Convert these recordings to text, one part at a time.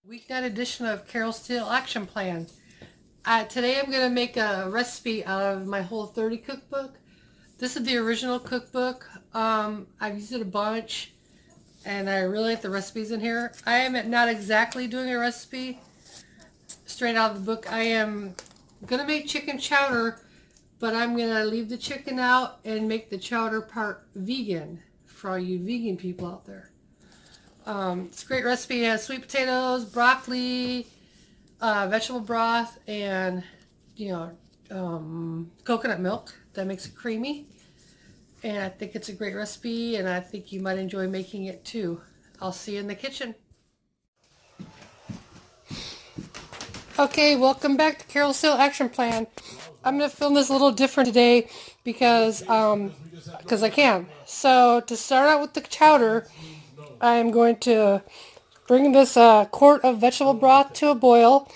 Weeknight edition of Carol Steele Action Plan. Today I'm going to make a recipe out of my Whole30 cookbook. This is the original cookbook. I've used it a bunch and I really like the recipes in here. I am not exactly doing a recipe straight out of the book. I am going to make chicken chowder, but I'm going to leave the chicken out and make the chowder part vegan for all you vegan people out there. It's a great recipe. It has sweet potatoes, broccoli, vegetable broth, and coconut milk. That makes it creamy. And I think it's a great recipe, and I think you might enjoy making it too. I'll see you in the kitchen. Okay, welcome back to Carol Steele Action Plan. I'm going to film this a little different today because I can. So to start out with the chowder, I'm going to bring this quart of vegetable broth to a boil,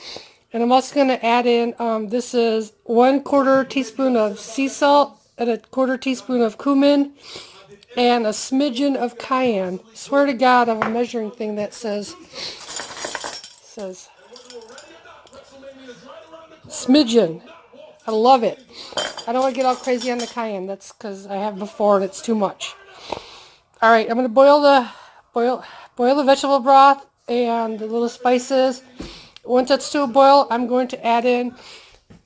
and I'm also going to add in, this is 1/4 teaspoon of sea salt and 1/4 teaspoon of cumin and a smidgen of cayenne. Swear to God, I have a measuring thing that says smidgen. I love it. I don't want to get all crazy on the cayenne. That's because I have before and it's too much. All right, I'm going to boil the vegetable broth and the little spices. Once it's to a boil, I'm going to add in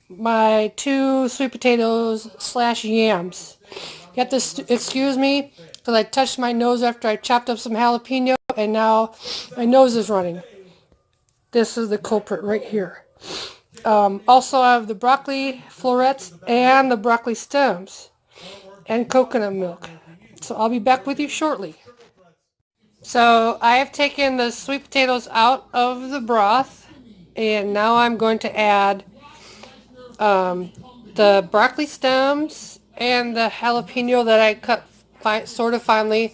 my 2 sweet potatoes / yams. You have to excuse me because I touched my nose after I chopped up some jalapeno and now my nose is running. This is the culprit right here. Also I have the broccoli florets and the broccoli stems and coconut milk. So I'll be back with you shortly. So I have taken the sweet potatoes out of the broth, and now I'm going to add the broccoli stems and the jalapeno that I cut sort of finely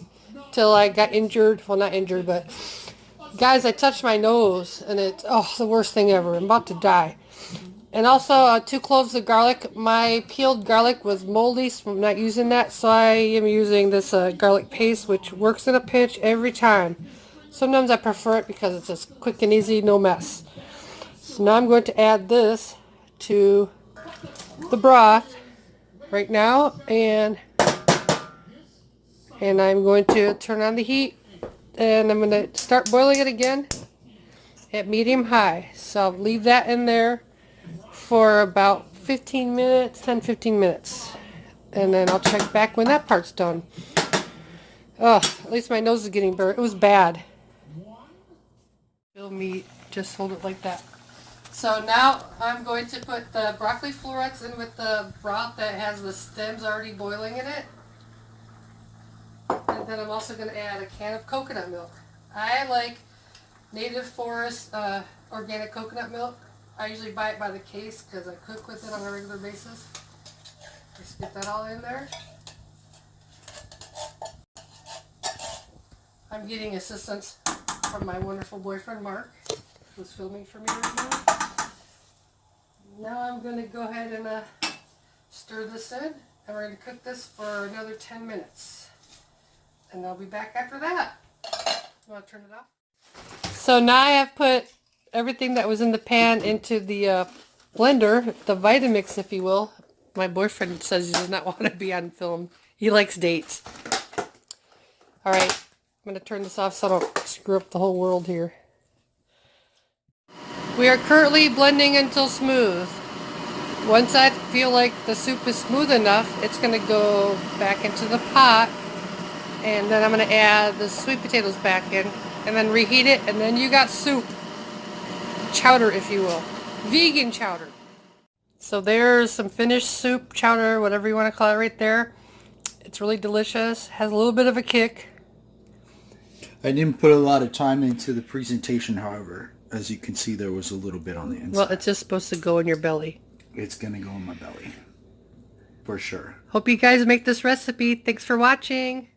till I got injured. Well, not injured, but guys, I touched my nose and it's the worst thing ever. I'm about to die. And also 2 cloves of garlic. My peeled garlic was moldy, so I'm not using that. So I am using this garlic paste, which works in a pinch every time. Sometimes I prefer it because it's just quick and easy, no mess. So now I'm going to add this to the broth right now, and I'm going to turn on the heat, and I'm going to start boiling it again at medium high. So I'll leave that in there for about 15 minutes, 10-15 minutes. And then I'll check back when that part's done. At least my nose is getting burnt. It was bad. Fill meat, just hold it like that. So now I'm going to put the broccoli florets in with the broth that has the stems already boiling in it. And then I'm also going to add a can of coconut milk. I like Native Forest organic coconut milk. I usually buy it by the case because I cook with it on a regular basis. Just get that all in there. I'm getting assistance from my wonderful boyfriend Mark, who's filming for me right now. Now I'm going to go ahead and stir this in, and we're going to cook this for another 10 minutes. And I'll be back after that. You want to turn it off? So now I have put everything that was in the pan into the blender, the Vitamix, if you will. My boyfriend says he does not want to be on film. He likes dates. Alright, I'm going to turn this off so I don't screw up the whole world here. We are currently blending until smooth. Once I feel like the soup is smooth enough, it's going to go back into the pot. And then I'm going to add the sweet potatoes back in. And then reheat it, and then you got soup. Chowder, if you will. Vegan chowder. So there's some finished soup, chowder, whatever you want to call it right there. It's really delicious. Has a little bit of a kick. I didn't put a lot of time into the presentation, however. As you can see, there was a little bit on the inside. Well, it's just supposed to go in your belly. It's going to go in my belly. For sure. Hope you guys make this recipe. Thanks for watching.